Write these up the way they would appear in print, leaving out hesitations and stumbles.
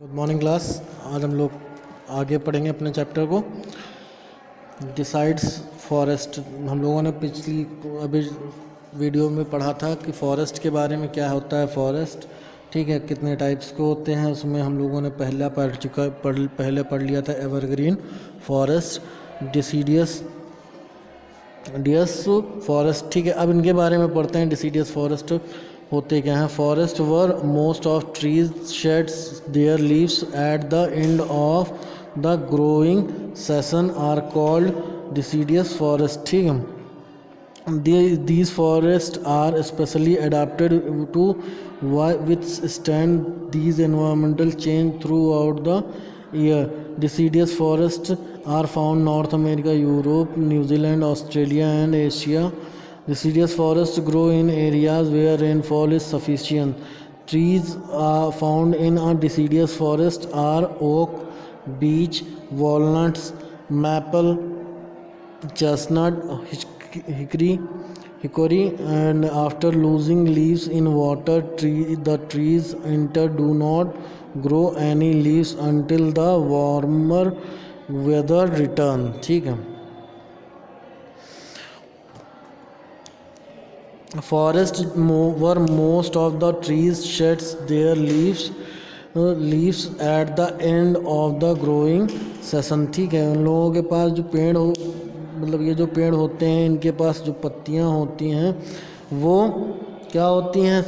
Good morning class. आज हम लोग आगे पढ़ेंगे अपने चैप्टर को डिसाइड्स फॉरेस्ट। हम लोगों ने पिछली अभी वीडियो में पढ़ा था कि फॉरेस्ट के बारे में, क्या होता है फॉरेस्ट, ठीक है, कितने टाइप्स के होते हैं। उसमें हम लोगों ने पहले पढ़ लिया था एवरग्रीन फॉरेस्ट, डिसीडियस फॉरेस्ट, ठीक है। अब इनके बारे में पढ़ते हैं। डिसीडियस फॉरेस्ट होते क्या हैं। Forest where most of trees sheds their leaves at the end of the growing season are called deciduous forest, ठीक है। These forests are specially adapted to withstand these environmental change throughout the year. Deciduous forests are found North America, Europe, New Zealand, Australia, and Asia. Deciduous forests grow in areas where rainfall is sufficient. Trees are found in a deciduous forest are oak, beech, walnuts, maple, chestnut, hickory, and after losing leaves in water, the trees do not grow any leaves until the warmer weather return, ठीक है। Forest where most of the trees sheds their leaves at the end of the growing season, ठीक है। उन लोगों के पास जो पेड़ हो, मतलब ये जो पेड़ होते हैं, इनके पास जो पत्तियां होती हैं वो क्या होती हैं,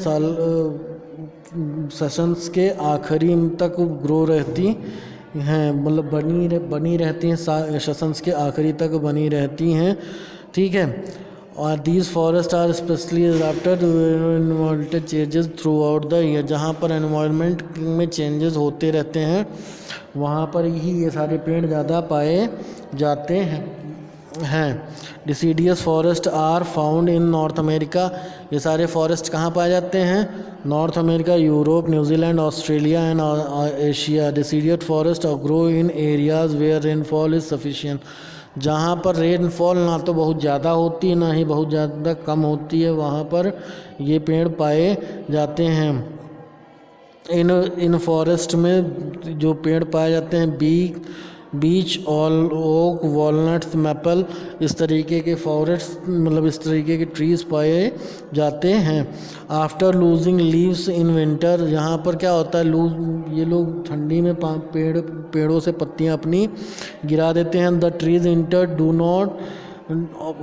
सेशंस के आखिरी तक ग्रो रहती हैं, मतलब बनी रहती हैं, सेशंस के आखिरी तक बनी रहती हैं, ठीक है। और these forest are specially adapted environmental changes throughout the year. जहाँ पर एनवायरनमेंट में चेंजेस होते रहते हैं वहाँ पर ही ये सारे पेड़ ज़्यादा पाए जाते हैं। Deciduous forest are found in north America. ये सारे फॉरेस्ट कहाँ पाए जाते हैं? North America, Europe, New Zealand, Australia and Asia. Deciduous forest grow in areas where rainfall is sufficient. जहाँ पर रेनफॉल ना तो बहुत ज़्यादा होती है, ना ही बहुत ज़्यादा कम होती है, वहाँ पर ये पेड़ पाए जाते हैं। इन फॉरेस्ट में जो पेड़ पाए जाते हैं बीच, ओक, वॉलनट्स, मैपल, इस तरीके के फॉरेस्ट, मतलब इस तरीके के ट्रीज़ पाए जाते हैं। After losing leaves in winter, यहाँ पर क्या होता है, ये लोग ठंडी में पेड़ों से पत्तियाँ अपनी गिरा देते हैं। The trees enter do not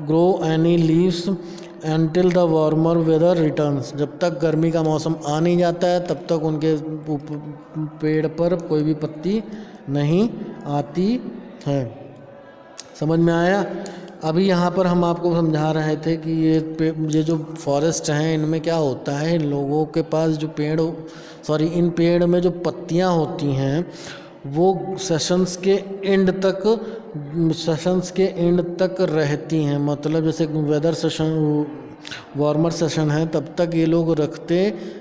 grow any leaves until the warmer weather returns. जब तक गर्मी का मौसम आ नहीं जाता है तब तक उनके पेड़ पर कोई भी पत्ती नहीं आती है। समझ में आया? अभी यहाँ पर हम आपको समझा रहे थे कि ये जो फॉरेस्ट हैं इनमें क्या होता है, इन लोगों के पास जो इन पेड़ में जो पत्तियाँ होती हैं वो सेशंस के एंड तक रहती हैं। मतलब जैसे वेदर सेशन, वार्मर सेशन है तब तक ये लोग रखते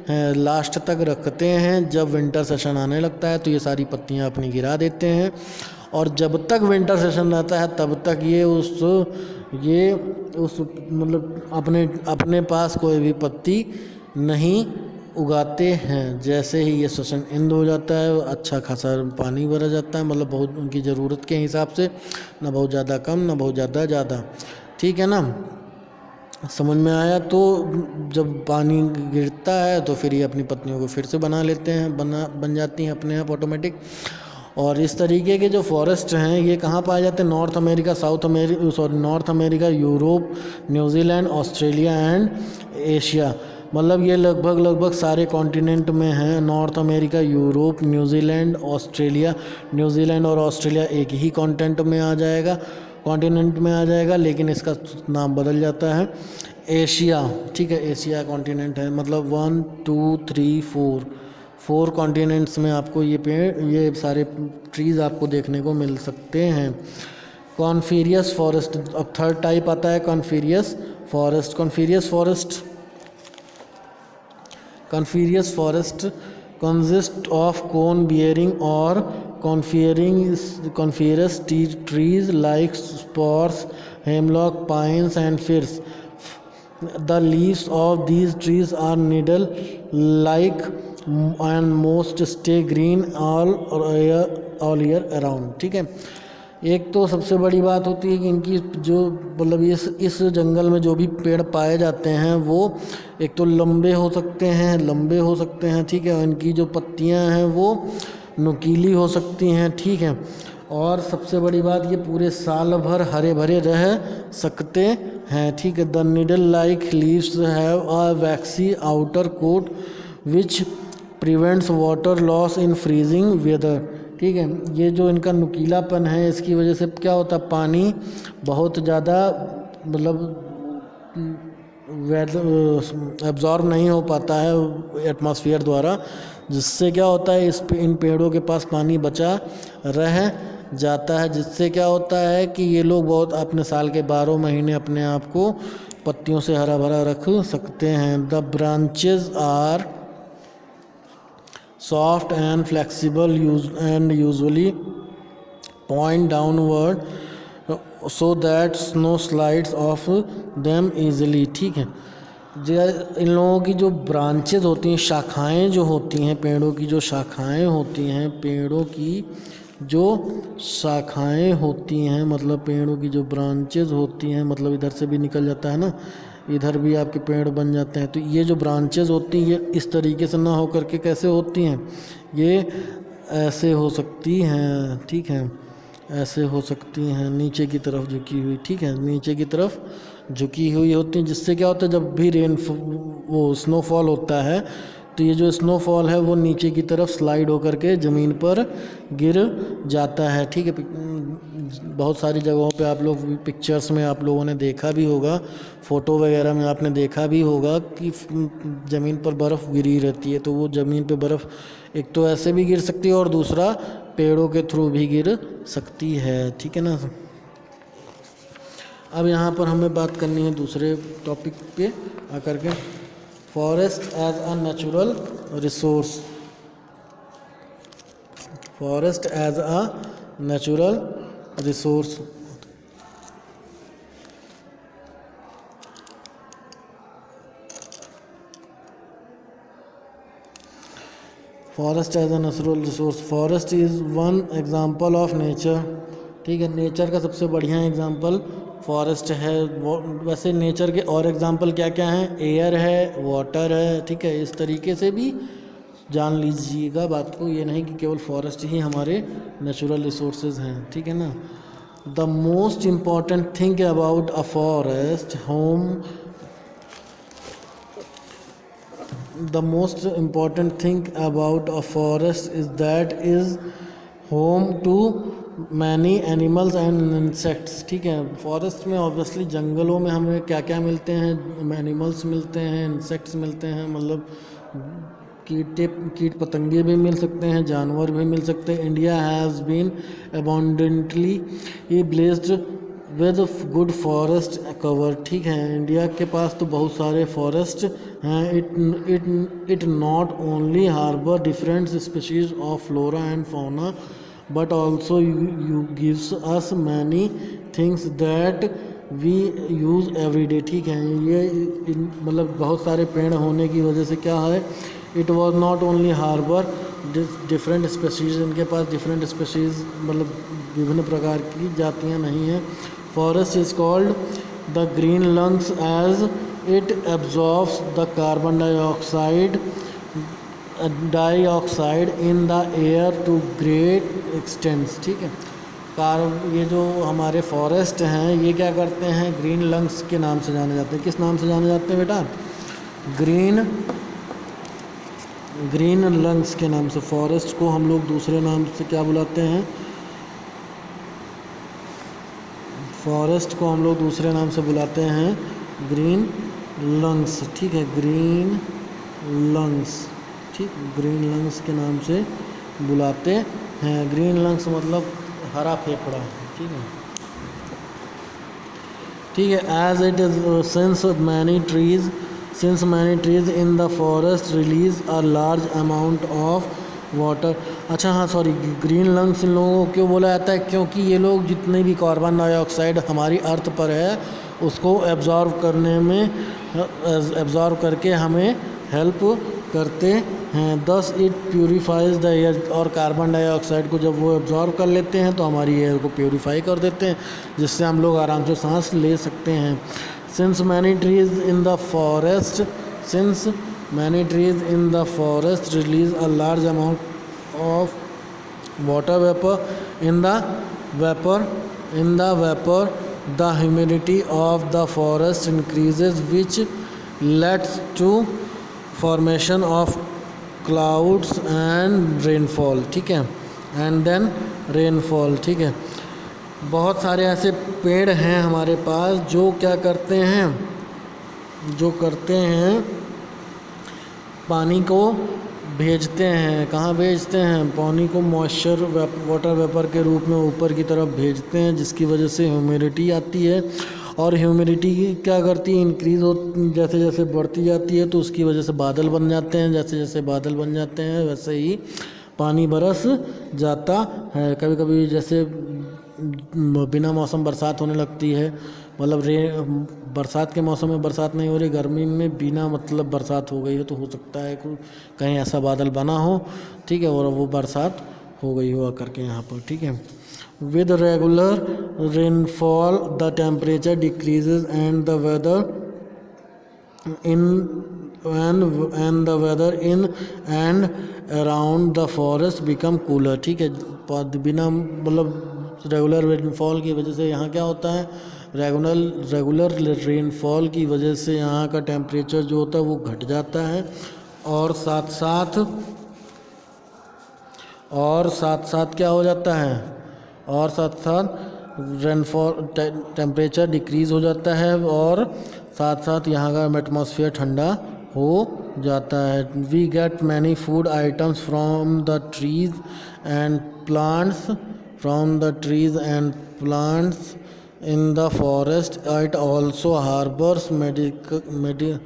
हैं, लास्ट तक रखते हैं। जब विंटर सेशन आने लगता है तो ये सारी पत्तियां अपनी गिरा देते हैं, और जब तक विंटर सेशन रहता है तब तक ये उस मतलब अपने पास कोई भी पत्ती नहीं उगाते हैं। जैसे ही ये सेशन एंड हो जाता है, अच्छा खासा पानी भरा जाता है, मतलब बहुत उनकी ज़रूरत के हिसाब से, ना बहुत ज़्यादा कम ना बहुत ज़्यादा, ठीक है ना। समझ में आया? तो जब पानी गिरता है तो फिर ये अपनी पत्नियों को फिर से बना लेते हैं, बन जाती हैं अपने आप ऑटोमेटिक। और इस तरीके के जो फॉरेस्ट हैं ये कहाँ पाए जाते हैं? North America, Europe, New Zealand, Australia and Asia. मतलब ये लगभग सारे कॉन्टिनेंट में हैं। नॉर्थ अमेरिका, यूरोप, न्यूजीलैंड और ऑस्ट्रेलिया एक ही कॉन्टिनेंट में आ जाएगा, लेकिन इसका नाम बदल जाता है एशिया, ठीक है। एशिया कॉन्टिनेंट है, मतलब 1 2 3 4 कॉन्टिनेंट्स में आपको ये सारे ट्रीज़ आपको देखने को मिल सकते हैं। कॉन्फिरियस फॉरेस्ट, अब थर्ड टाइप आता है कॉन्फिरियस forest consist of cone-bearing or coniferous trees like spruce, hemlock, pines, and firs. The leaves of these trees are needle-like and most stay green all year around. ठीक है, एक तो सबसे बड़ी बात होती है कि इनकी जो मतलब इस जंगल में जो भी पेड़ पाए जाते हैं वो एक तो लंबे हो सकते हैं, ठीक है, इनकी जो पत्तियां हैं वो नुकीली हो सकती हैं, ठीक है, और सबसे बड़ी बात ये पूरे साल भर हरे भरे रह सकते हैं, ठीक है। The needle like leaves have a waxy outer coat which prevents water loss in freezing weather. ठीक है, ये जो इनका नुकीलापन है इसकी वजह से क्या होता है, पानी बहुत ज़्यादा मतलब एब्जॉर्ब नहीं हो पाता है एटमॉस्फेयर द्वारा, जिससे क्या होता है इन पेड़ों के पास पानी बचा रह जाता है, जिससे क्या होता है कि ये लोग बहुत अपने साल के 12 महीने अपने आप को पत्तियों से हरा भरा रख सकते हैं। The branches are soft and flexible and usually point downward so that snow slides off them easily। ठीक है, इन लोगों की जो ब्रांचेज होती हैं, शाखाएं जो होती हैं, पेड़ों की जो शाखाएं होती हैं, मतलब पेड़ों की जो ब्रांचेज होती हैं, मतलब इधर से भी निकल जाता है ना, इधर भी आपके पेड़ बन जाते हैं। तो ये जो ब्रांचेज होती हैं ये इस तरीके से ना हो करके कैसे होती हैं, ये ऐसे हो सकती हैं, ठीक है, ऐसे हो सकती हैं, नीचे की तरफ झुकी हुई, ठीक है, नीचे की तरफ झुकी हुई होती हैं, जिससे क्या होता है जब भी वो स्नोफॉल होता है तो ये जो स्नोफॉल है वो नीचे की तरफ स्लाइड होकर के ज़मीन पर गिर जाता है। ठीक है, बहुत सारी जगहों पे आप लोग पिक्चर्स में आप लोगों ने देखा भी होगा, फ़ोटो वगैरह में आपने देखा भी होगा कि ज़मीन पर बर्फ़ गिरी रहती है। तो वो ज़मीन पे बर्फ़ एक तो ऐसे भी गिर सकती है और दूसरा पेड़ों के थ्रू भी गिर सकती है, ठीक है ना। अब यहाँ पर हमें बात करनी है दूसरे टॉपिक पे आकर के, forest as a natural resource. Forest as a natural resource. Forest as a natural resource, forest is one example of nature. ठीक है, नेचर का सबसे बढ़िया एग्जाम्पल फॉरेस्ट है। वैसे नेचर के और एग्जाम्पल क्या क्या हैं, एयर है, वाटर है, ठीक है, इस तरीके से भी जान लीजिएगा बात को, ये नहीं कि केवल फॉरेस्ट ही हमारे नेचुरल रिसोर्सेज हैं, ठीक है ना। The most important thing about a forest home, the most important thing about a forest is that is home to many animals and insects। ठीक है, फॉरेस्ट में ऑब्वियसली जंगलों में हमें क्या क्या मिलते हैं, एनिमल्स मिलते हैं, इंसेक्ट्स मिलते हैं, मतलब कीट पतंगे भी मिल सकते हैं, जानवर भी मिल सकते हैं। India has been abundantly blessed with good forest cover. ठीक है, इंडिया के पास तो बहुत सारे फॉरेस्ट हैं। It not only harbour different species of flora and fauna but also you gives us many things that we use every day. ठीक है, ये मतलब बहुत सारे पेड़ होने की वजह से क्या है, it was not only harbour different species, इनके पास डिफरेंट स्पीशीज़ मतलब विभिन्न प्रकार की जातियाँ नहीं हैं। Forest is called the green lungs as it absorbs the carbon dioxide in the air to great extents. ठीक है, ये जो हमारे फॉरेस्ट हैं ये क्या करते हैं, ग्रीन लंग्स के नाम से जाने जाते हैं। किस नाम से जाने जाते हैं बेटा, ग्रीन लंग्स के नाम से। फॉरेस्ट को हम लोग दूसरे नाम से क्या बुलाते हैं, फॉरेस्ट को हम लोग दूसरे नाम से बुलाते हैं ग्रीन लंग्स। ठीक है, ग्रीन लंग्स, ठीक, ग्रीन लंग्स के नाम से बुलाते हैं। ग्रीन लंग्स मतलब हरा फेफड़ा, ठीक है, ठीक है। As it is since many trees in the forest release a large amount of water. अच्छा हाँ सॉरी, ग्रीन लंग्स इन लोगों को क्यों बोला जाता है, क्योंकि ये लोग जितने भी कार्बन डाइऑक्साइड हमारी अर्थ पर है उसको एब्जॉर्व करने में एब्जॉर्व करके हमें हेल्प करते हैं। Thus it purifies the air, और कार्बन डाइऑक्साइड को जब वो एब्जॉर्ब कर लेते हैं तो हमारी एयर को प्यूरिफाई कर देते हैं, जिससे हम लोग आराम से सांस ले सकते हैं। Since many trees in the forest release a large amount of water vapor in the vapor, the humidity of the forest increases, which leads to formation of clouds and rainfall, ठीक है, and then rainfall, ठीक है। बहुत सारे ऐसे पेड़ हैं हमारे पास जो क्या करते हैं, पानी को भेजते हैं। कहाँ भेजते हैं? पानी को मॉइस्चर वाटर वेपर के रूप में ऊपर की तरफ भेजते हैं, जिसकी वजह से ह्यूमिडिटी आती है। और ह्यूमिडिटी क्या करती है? इंक्रीज़ हो, जैसे जैसे बढ़ती जाती है तो उसकी वजह से बादल बन जाते हैं। जैसे जैसे बादल बन जाते हैं वैसे ही पानी बरस जाता है। कभी कभी जैसे बिना मौसम बरसात होने लगती है, मतलब बरसात के मौसम में बरसात नहीं हो रही, गर्मी में बिना मतलब बरसात हो गई है, तो हो सकता है कि कहीं ऐसा बादल बना हो, ठीक है, और वो बरसात हो गई हो करके यहाँ पर, ठीक है। With regular rainfall the temperature decreases and the weather in and around the forest become cooler, ठीक है। बिना मतलब रेगुलर रेनफॉल की वजह से यहाँ क्या होता है? रेगुलर रेनफॉल की वजह से यहाँ का टेम्परेचर जो होता है वो घट जाता है, और साथ साथ क्या हो जाता है? और साथ साथ रेनफॉल टेम्परेचर डिक्रीज़ हो जाता है, और साथ साथ यहाँ का एटमॉस्फेयर ठंडा हो जाता है। We get many food items from the trees and plants in the forest. It also harbors medicinal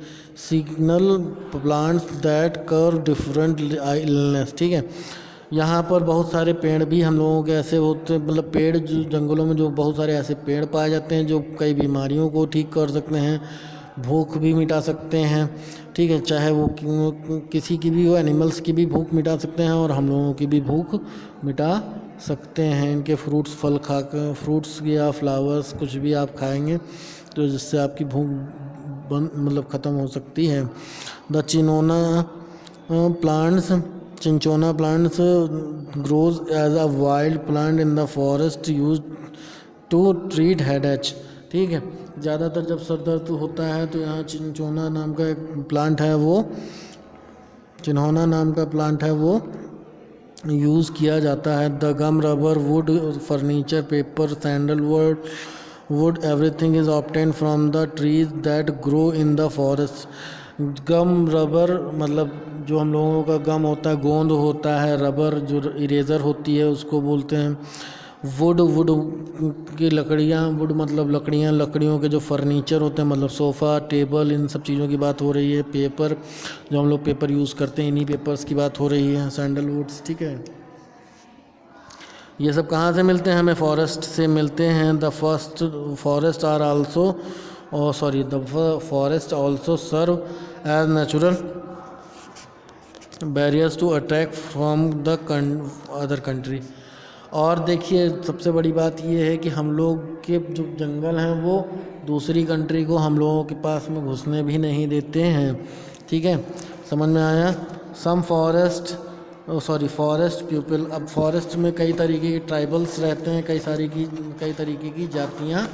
plants that cure different illness, ठीक है। यहाँ पर बहुत सारे पेड़ भी हम लोगों के ऐसे होते, मतलब पेड़ जो जंगलों में जो बहुत सारे ऐसे पेड़ पाए जाते हैं जो कई बीमारियों को ठीक कर सकते हैं, भूख भी मिटा सकते हैं, ठीक है। चाहे वो किसी की भी हो, एनिमल्स की भी भूख मिटा सकते हैं और हम लोगों की भी भूख मिटा सकते हैं। इनके फ्रूट्स या फ्लावर्स कुछ भी आप खाएंगे तो जिससे आपकी भूख मतलब ख़त्म हो सकती है। The cinchona plants grows as a wild plant in the forest used to treat headache, ठीक है। ज़्यादातर जब सर दर्द होता है तो यहाँ चिंचोना नाम का एक प्लांट है, चिन्होना नाम का प्लांट है वो यूज़ किया जाता है। The gum, rubber, wood, furniture, paper, sandalwood everything is obtain from the trees that grow in the forest. Gum, rubber मतलब जो हम लोगों का गम होता है, गोंद होता है, रबर जो इरेज़र होती है उसको बोलते हैं। वुड की लकड़ियाँ, वुड मतलब लकड़ियों के जो फर्नीचर होते हैं, मतलब सोफ़ा, टेबल, इन सब चीज़ों की बात हो रही है। पेपर, जो हम लोग पेपर यूज़ करते हैं, इन्हीं पेपर्स की बात हो रही है। सैंडलवुड्स, ठीक है। ये सब कहाँ से मिलते हैं? हमें फॉरेस्ट से मिलते हैं। The forest also serve as natural barriers to attack from the other country. और देखिए सबसे बड़ी बात ये है कि हम लोग के जो जंगल हैं वो दूसरी कंट्री को हम लोगों के पास में घुसने भी नहीं देते हैं, ठीक है। समझ में आया? फॉरेस्ट पीपल, अब फॉरेस्ट में कई तरीके के ट्राइबल्स रहते हैं, कई तरीके की जातियाँ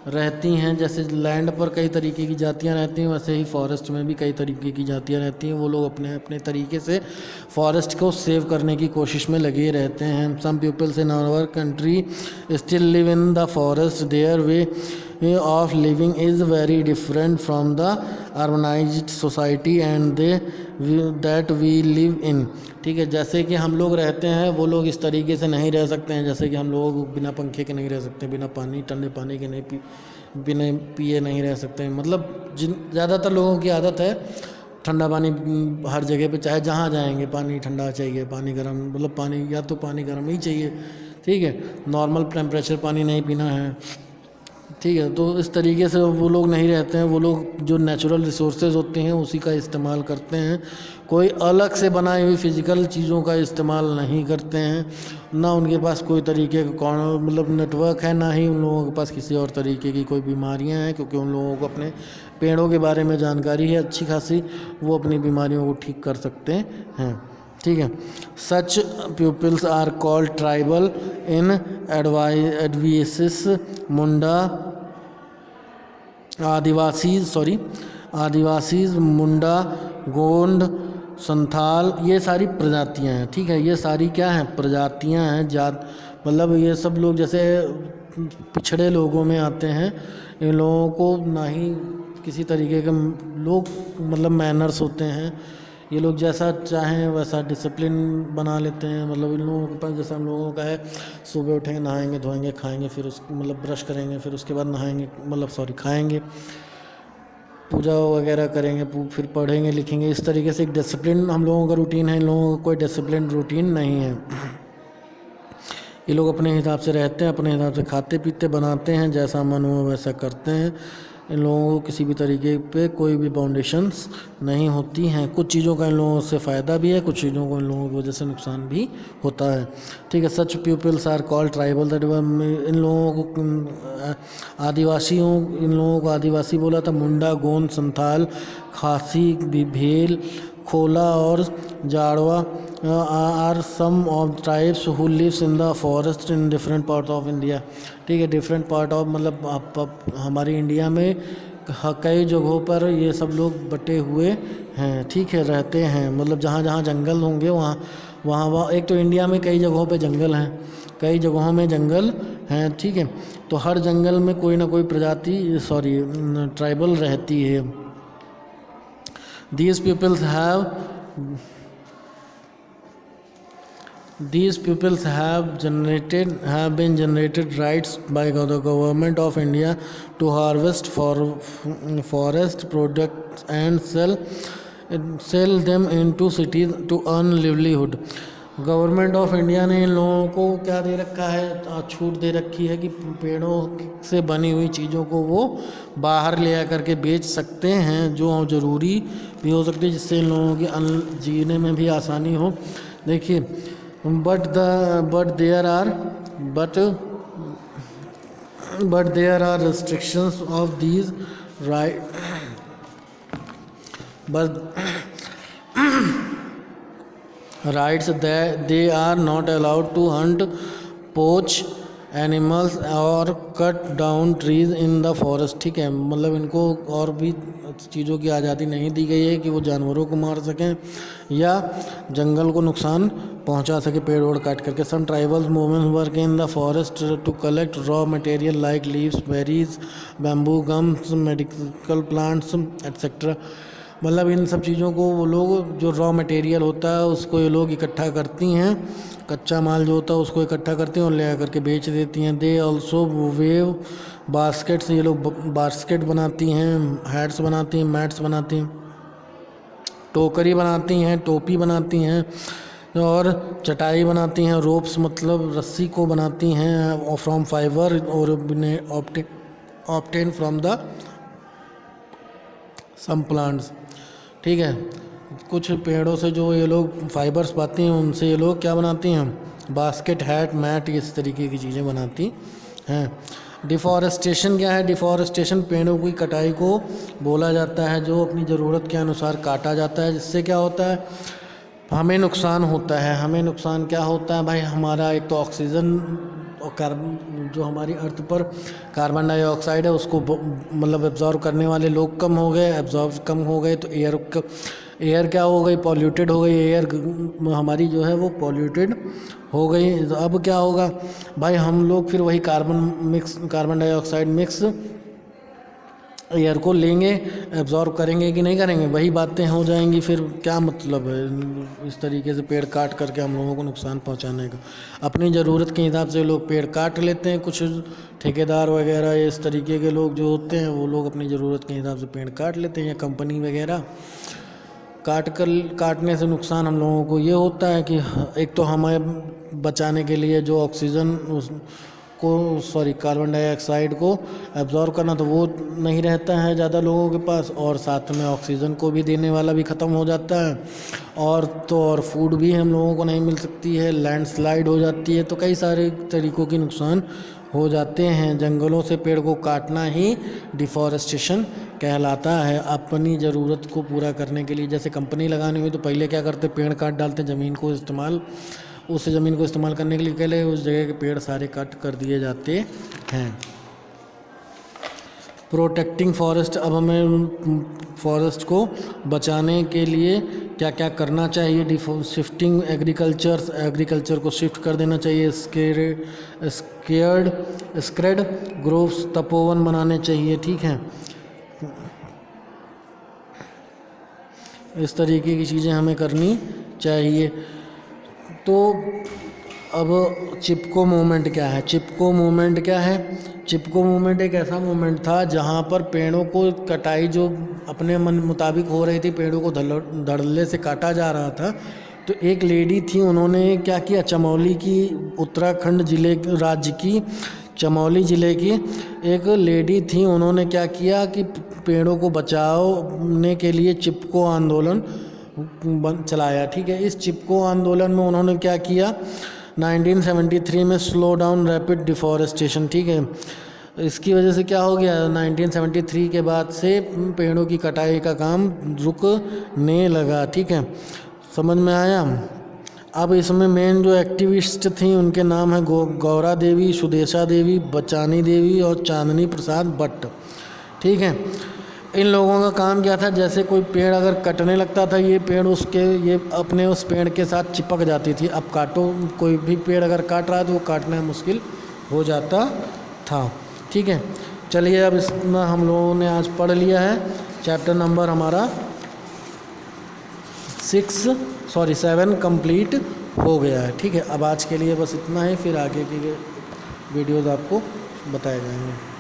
रहती हैं। जैसे लैंड पर कई तरीके की जातियाँ रहती हैं, वैसे ही फॉरेस्ट में भी कई तरीके की जातियाँ रहती हैं। वो लोग अपने अपने तरीके से फॉरेस्ट को सेव करने की कोशिश में लगे रहते हैं। Some peoples in our country still live in the forest. Their way of living is very different from the urbanised society and that we live in, ठीक है। जैसे कि हम लोग रहते हैं वो लोग इस तरीके से नहीं रह सकते हैं, जैसे कि हम लोग बिना पंखे के नहीं रह सकते, बिना ठंडे पानी के बिना पिए नहीं रह सकते। मतलब ज़्यादातर लोगों की आदत है ठंडा पानी हर जगह पे, चाहे जहाँ जाएंगे पानी ठंडा चाहिए, पानी गर्म, मतलब पानी या तो पानी गर्म ही चाहिए, ठीक है। नॉर्मल टेम्परेचर पानी नहीं पीना है, ठीक है। तो इस तरीके से वो लोग नहीं रहते हैं, वो लोग जो नेचुरल रिसोर्सेज होते हैं उसी का इस्तेमाल करते हैं, कोई अलग से बनाई हुई फिज़िकल चीज़ों का इस्तेमाल नहीं करते हैं, ना उनके पास कोई तरीके का मतलब नेटवर्क है, ना ही उन लोगों के पास किसी और तरीके की कोई बीमारियां हैं, क्योंकि उन लोगों को अपने पेड़ों के बारे में जानकारी है अच्छी खासी, वो अपनी बीमारियों को ठीक कर सकते हैं। ठीक है। Such peoples are called tribal in एडवाइसिस मुंडा आदिवासीज मुंडा गोंड संथाल, ये सारी प्रजातियां हैं। ठीक है। ये सारी क्या हैं? प्रजातियां हैं, जात, मतलब ये सब लोग जैसे पिछड़े लोगों में आते हैं। इन लोगों को ना ही किसी तरीके के लोग मतलब मैनर्स होते हैं, ये लोग जैसा चाहें वैसा डिसिप्लिन बना लेते हैं। मतलब इन लोगों के पास जैसे हम लोगों का है, सुबह उठेंगे, नहाएंगे, धोएंगे, खाएंगे, फिर उस मतलब ब्रश करेंगे, फिर उसके बाद नहाएंगे, मतलब सॉरी खाएंगे, पूजा वगैरह करेंगे, फिर पढ़ेंगे, लिखेंगे। इस तरीके से एक डिसिप्लिन हम लोगों का रूटीन है। इन लोगों का कोई डिसिप्लिन रूटीन नहीं है। ये लोग अपने हिसाब से रहते हैं, अपने हिसाब से खाते पीते बनाते हैं, जैसा मन हो वैसा करते हैं। इन लोगों को किसी भी तरीके पे कोई भी बाउंडेशंस नहीं होती हैं। कुछ चीज़ों का इन लोगों से फ़ायदा भी है, कुछ चीज़ों को इन लोगों की वजह से नुकसान भी होता है। ठीक है। Such peoples are called tribal, that इन लोगों को आदिवासियों, इन लोगों को आदिवासी बोला था। मुंडा, गोंड, संथाल, खासी, भेल, खोला और Jarawa are some of tribes who lives in the forest in different part of India. ठीक है। डिफरेंट पार्ट ऑफ मतलब आप हमारी इंडिया में कई जगहों पर ये सब लोग बटे हुए हैं। ठीक है। रहते हैं, मतलब जहाँ जहाँ जंगल होंगे वहाँ एक तो इंडिया में कई जगहों पे जंगल हैं, कई जगहों में जंगल हैं। ठीक है। तो हर जंगल में कोई ना कोई प्रजाति ट्राइबल रहती है। These peoples have been generated rights by the government of India to harvest forest products and sell them into cities to earn livelihood। Government of India ने इन लोगों को क्या दे रखा है? छूट दे रखी है कि पेड़ों से बनी हुई चीज़ों को वो बाहर ले आकर के बेच सकते हैं, जो ज़रूरी भी हो सकती है, जिससे इन लोगों के जीने में भी आसानी हो। देखिए, but there are restrictions of these rights that they are not allowed to hunt, poach animals or cut down trees in the forest। ठीक है। मतलब इनको और भी चीज़ों की आज़ादी नहीं दी गई है कि वो जानवरों को मार सकें या जंगल को नुकसान पहुंचा सके पेड़ ओड़ काट करके। Some tribals women work in the forest to collect raw material like leaves, berries, bamboo, gums, medical plants etcetera. मतलब इन सब चीज़ों को वो लोग, जो रॉ मटेरियल होता है उसको ये लोग इकट्ठा करती हैं, कच्चा माल जो होता है उसको इकट्ठा करती हैं और ले आकर के बेच देती हैं। दे ऑल्सो वेव बास्केट्स, ये लोग बास्केट बनाती हैं, हैट्स बनाती हैं, मैट्स बनाती हैं, टोकरी बनाती हैं, टोपी बनाती हैं और चटाई बनाती हैं। रोप्स मतलब रस्सी को बनाती हैं फ्रॉम फाइबर और obtain from the some plants. ठीक है। कुछ पेड़ों से जो ये लोग फाइबर्स पाती हैं उनसे ये लोग क्या बनाती हैं? बास्केट, हैट, मैट, इस तरीके की चीज़ें बनाती हैं। डिफॉरेस्टेशन क्या है? डिफॉरेस्टेशन पेड़ों की कटाई को बोला जाता है, जो अपनी ज़रूरत के अनुसार काटा जाता है। जिससे क्या होता है? हमें नुकसान होता है। हमें नुकसान क्या होता है भाई? हमारा एक तो ऑक्सीजन और कार्बन, जो हमारी अर्थ पर कार्बन डाइऑक्साइड है उसको मतलब एब्जॉर्व करने वाले लोग कम हो गए, एब्जॉर्व कम हो गए तो एयर क्या हो गई? पॉल्यूटेड हो गई। एयर हमारी जो है वो पॉल्यूटेड हो गई। अब क्या होगा भाई? हम लोग फिर वही कार्बन डाइऑक्साइड मिक्स एयर को लेंगे, एब्जॉर्व करेंगे कि नहीं करेंगे? वही बातें हो जाएंगी। फिर क्या मतलब है इस तरीके से पेड़ काट करके हम लोगों को नुकसान पहुंचाने का? अपनी ज़रूरत के हिसाब से लोग पेड़ काट लेते हैं। कुछ ठेकेदार वगैरह इस तरीके के लोग जो होते हैं वो लोग अपनी ज़रूरत के हिसाब से पेड़ काट लेते हैं, या कंपनी वगैरह काटने से नुकसान हम लोगों को ये होता है कि एक तो हमें बचाने के लिए जो ऑक्सीजन कार्बन डाइऑक्साइड को एब्जॉर्ब करना, तो वो नहीं रहता है ज़्यादा लोगों के पास, और साथ में ऑक्सीजन को भी देने वाला भी ख़त्म हो जाता है, और फूड भी हम लोगों को नहीं मिल सकती है, लैंडस्लाइड हो जाती है, तो कई सारे तरीक़ों के नुकसान हो जाते हैं। जंगलों से पेड़ को काटना ही डिफॉरेस्टेशन कहलाता है। अपनी ज़रूरत को पूरा करने के लिए, जैसे कंपनी लगानी हुई तो पहले क्या करते, पेड़ काट डालते, उस ज़मीन को इस्तेमाल करने के लिए पहले उस जगह के पेड़ सारे कट कर दिए जाते हैं। प्रोटेक्टिंग फॉरेस्ट, अब हमें फॉरेस्ट को बचाने के लिए क्या क्या करना चाहिए। शिफ्टिंग एग्रीकल्चर को शिफ्ट कर देना चाहिए। स्क्रेड ग्रोव्स, तपोवन बनाने चाहिए, ठीक है। इस तरीके की चीज़ें हमें करनी चाहिए। तो अब चिपको मूवमेंट क्या है? चिपको मूवमेंट एक ऐसा मूवमेंट था जहाँ पर पेड़ों को कटाई जो अपने मन मुताबिक हो रही थी, पेड़ों को धड़ल्ले से काटा जा रहा था। तो एक लेडी थी, उन्होंने क्या किया, चमोली की, उत्तराखंड राज्य की चमोली ज़िले की एक लेडी थी, उन्होंने क्या किया कि पेड़ों को बचाने के लिए चिपको आंदोलन चलाया, ठीक है। इस चिपको आंदोलन में उन्होंने क्या किया, 1973 में स्लो डाउन रैपिड डिफॉरेस्टेशन, ठीक है। इसकी वजह से क्या हो गया, 1973 के बाद से पेड़ों की कटाई का काम रुकने लगा, ठीक है। समझ में आया। अब इसमें मेन जो एक्टिविस्ट थी उनके नाम है गौरा देवी, सुदेशा देवी, बचानी देवी और चांदनी प्रसाद भट्ट, ठीक है। इन लोगों का काम क्या था, जैसे कोई पेड़ अगर कटने लगता था, ये अपने उस पेड़ के साथ चिपक जाती थी। अब कोई भी पेड़ अगर काट रहा है तो वो काटना मुश्किल हो जाता था, ठीक है। चलिए, अब इसमें हम लोगों ने आज पढ़ लिया है चैप्टर नंबर हमारा 7 कंप्लीट हो गया है, ठीक है। अब आज के लिए बस इतना ही, फिर आगे की वीडियोज़ आपको बताए जाएंगे।